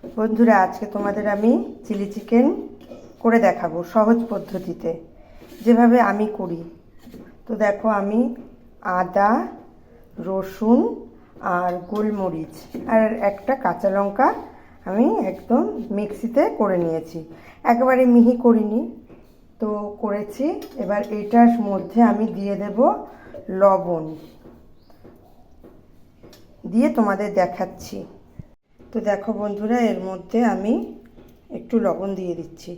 বন্ধুরা, আজকে তোমাদের আমি চিলি চিকেন করে দেখাবো সহজ পদ্ধতিতে, যেভাবে আমি করি। তো দেখো, আমি আদা, রসুন আর গোলমরিচ আর একটা কাঁচা লঙ্কা আমি একদম মিক্সিতে করে নিয়েছি। একেবারে মিহি করিনি, তো করেছি। এবার এটার মধ্যে আমি দিয়ে দেব লবণ, দিয়ে তোমাদের দেখাচ্ছি। তো দেখো বন্ধুরা, এর মধ্যে আমি একটু লবণ দিয়ে দিচ্ছি,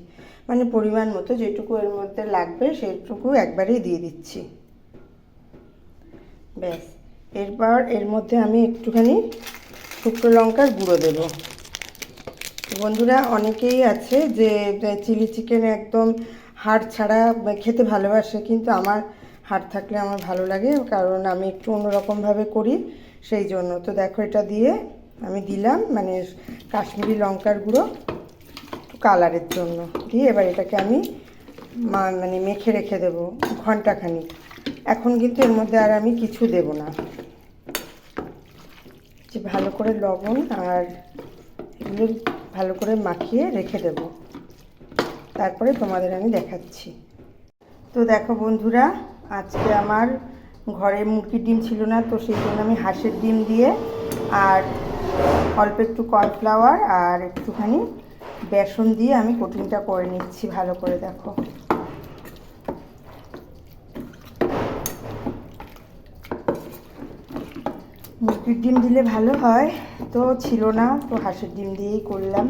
মানে পরিমাণ মতো যেটুকু এর মধ্যে লাগবে সেইটুকু একবারেই দিয়ে দিচ্ছি। ব্যাস, এরপর এর মধ্যে আমি একটুখানি শুকনো লঙ্কার গুঁড়ো দেব। বন্ধুরা, অনেকেই আছে যে চিলি চিকেন একদম হাড় ছাড়া খেতে ভালোবাসে, কিন্তু আমার হাড় থাকলে আমার ভালো লাগে, কারণ আমি একটু অন্যরকমভাবে করি, সেই জন্য। তো দেখো, এটা দিয়ে আমি দিলাম মানে কাশ্মীরি লঙ্কার গুঁড়ো একটু কালারের জন্য দিয়ে, এবার এটাকে আমি মানে মেখে রেখে দেবো ঘন্টাখানিক। এখন কিন্তু এর মধ্যে আর আমি কিছু দেব না, যে ভালো করে লবণ আর এগুলো ভালো করে মাখিয়ে রেখে দেব, তারপরে তোমাদের আমি দেখাচ্ছি। তো দেখো বন্ধুরা, আজকে আমার ঘরে মুরগির ডিম ছিল না, তো সেই জন্য আমি হাঁসের ডিম দিয়ে আর অল্প একটু কর্নফ্লাওয়ার আর একটুখানি বেসন দিয়ে আমি কোটিংটা করে নিচ্ছি ভালো করে। দেখো, মুরগির ডিম দিলে ভালো হয়, তো ছিল না, তো হাঁসের ডিম দিয়েই করলাম।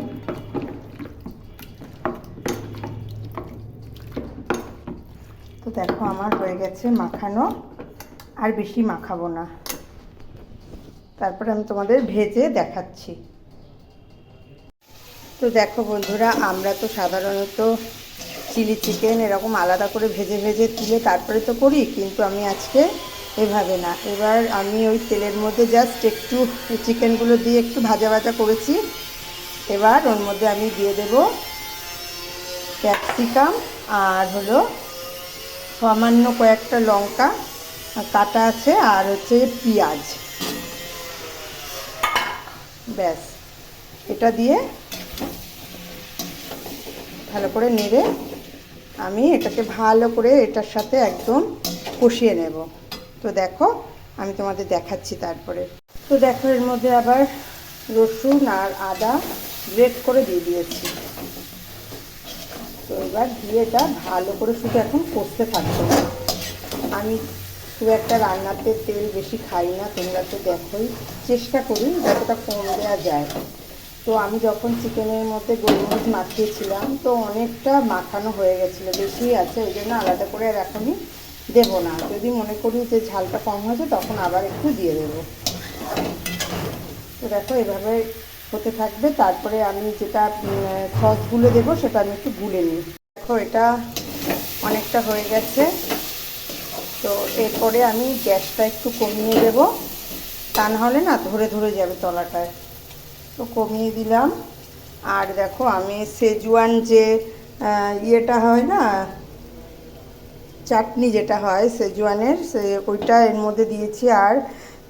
তো দেখো, আমার হয়ে গেছে মাখানো, আর বেশি মাখাবো না, তারপরে আমি তোমাদের ভেজে দেখাচ্ছি। তো দেখো বন্ধুরা, আমরা তো সাধারণত চিলি চিকেন এরকম আলাদা করে ভেজে ভেজে তুলে তারপরে তো করি, কিন্তু আমি আজকে এভাবে না। এবার আমি ওই তেলের মধ্যে জাস্ট একটু চিকেনগুলো দিয়ে একটু ভাজা ভাজা করেছি। এবার ওর মধ্যে আমি দিয়ে দেব ক্যাপসিকাম আর হলো সামান্য কয়েকটা লঙ্কা কাটা আছে, আর হচ্ছে পেঁয়াজ। ব্যাস, এটা দিয়ে ভালো করে নেড়ে আমি এটাকে ভালো করে এটার সাথে একদম কষিয়ে নেব। তো দেখো, আমি তোমাদের দেখাচ্ছি তারপরে। তো দেখো, এর মধ্যে আবার রসুন আর আদা গ্রেট করে দিয়ে দিয়েছি। তো এবার দিয়ে এটা ভালো করে শুধু এখন কষতে থাকবো। আমি খুব একটা রান্নাতে তেল বেশি খাই না, তোমরা তো দেখোই, চেষ্টা করি যতটা কম দেওয়া যায়। তো আমি যখন চিকেনের মধ্যে গোলমরিচ মাখিয়েছিলাম, তো অনেকটা মাখানো হয়ে গেছিলো, বেশি আছে, ওই জন্য আলাদা করে আর এখনই দেবো না। যদি মনে করি যে ঝালটা কম হয়েছে, তখন আবার একটু দিয়ে দেবো। তো দেখো, এভাবে হতে থাকবে। তারপরে আমি যেটা সসগুলো দেবো সেটা আমি একটু গুলে নিই। দেখো, এটা অনেকটা হয়ে গেছে। তো এরপরে আমি গ্যাসটা একটু কমিয়ে দেব, তা নাহলে না ধরে ধরে যাবে তলাটায়। তো কমিয়ে দিলাম। আর দেখো, আমি সেজওয়ান যে ইয়েটা হয় না, চাটনি যেটা হয় সেজওয়ানের, ওইটা এর মধ্যে দিয়েছি, আর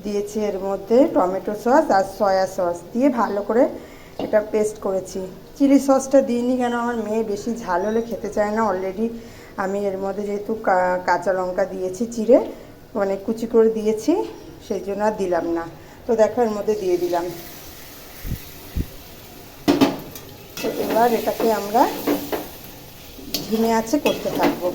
দিয়েছি এর মধ্যে টমেটো সস আর সয়া সস দিয়ে ভালো করে এটা পেস্ট করেছি। চিলি সসটা দিইনি কেন, আমার মেয়ে বেশি ঝাল হলে খেতে চায় না। অলরেডি আমি এর মধ্যে যেহেতু কাঁচা লঙ্কা দিয়েছি চিড়ে, মানে কুচি করে দিয়েছি, সেই জন্য আর দিলাম না। তো দেখো, এর মধ্যে দিয়ে দিলাম। তো এবার এটাকে আমরা ধিমে আঁচে করতে থাকবো।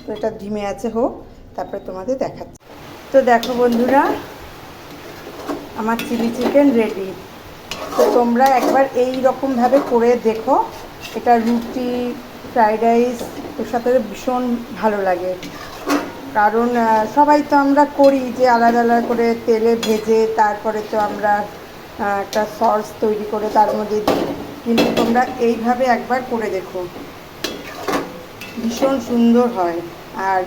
তো এটা ধিমে আঁচে হোক, তারপরে তোমাদের দেখাচ্ছি। তো দেখো বন্ধুরা, আমার চিলি চিকেন রেডি। তো তোমরা একবার এই রকমভাবে করে দেখো, এটা রুটি, ফ্রাইড রাইস ওর সাথে ভীষণ ভালো লাগে। কারণ সবাই তো আমরা করি যে আলাদা আলাদা করে তেলে ভেজে তারপরে তো আমরা একটা সস তৈরি করে তার মধ্যে দিই, কিন্তু তোমরা এইভাবে একবার করে দেখো, ভীষণ সুন্দর হয়। আর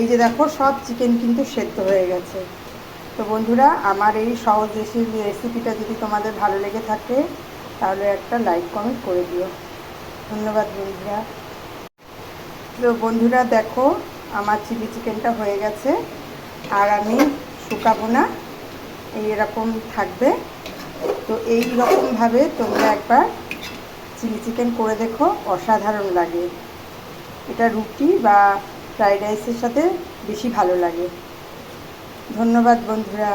এই যে দেখো, সব চিকেন কিন্তু সেদ্ধ হয়ে গেছে। তো বন্ধুরা, আমার এই সহজ রেসিপিটা যদি তোমাদের ভালো লেগে থাকে, তাহলে একটা লাইক কমেন্ট করে দিও। ধন্যবাদ বন্ধুরা। তো বন্ধুরা দেখো, আমার চিলি চিকেনটা হয়ে গেছে, আর আমি শুকাবো না, এইরকম থাকবে। তো এই রকমভাবে তোমরা একবার চিলি চিকেন করে দেখো, অসাধারণ লাগে। এটা রুটি বা ফ্রাইড রাইসের সাথে বেশি ভালো লাগে। ধন্যবাদ বন্ধুরা।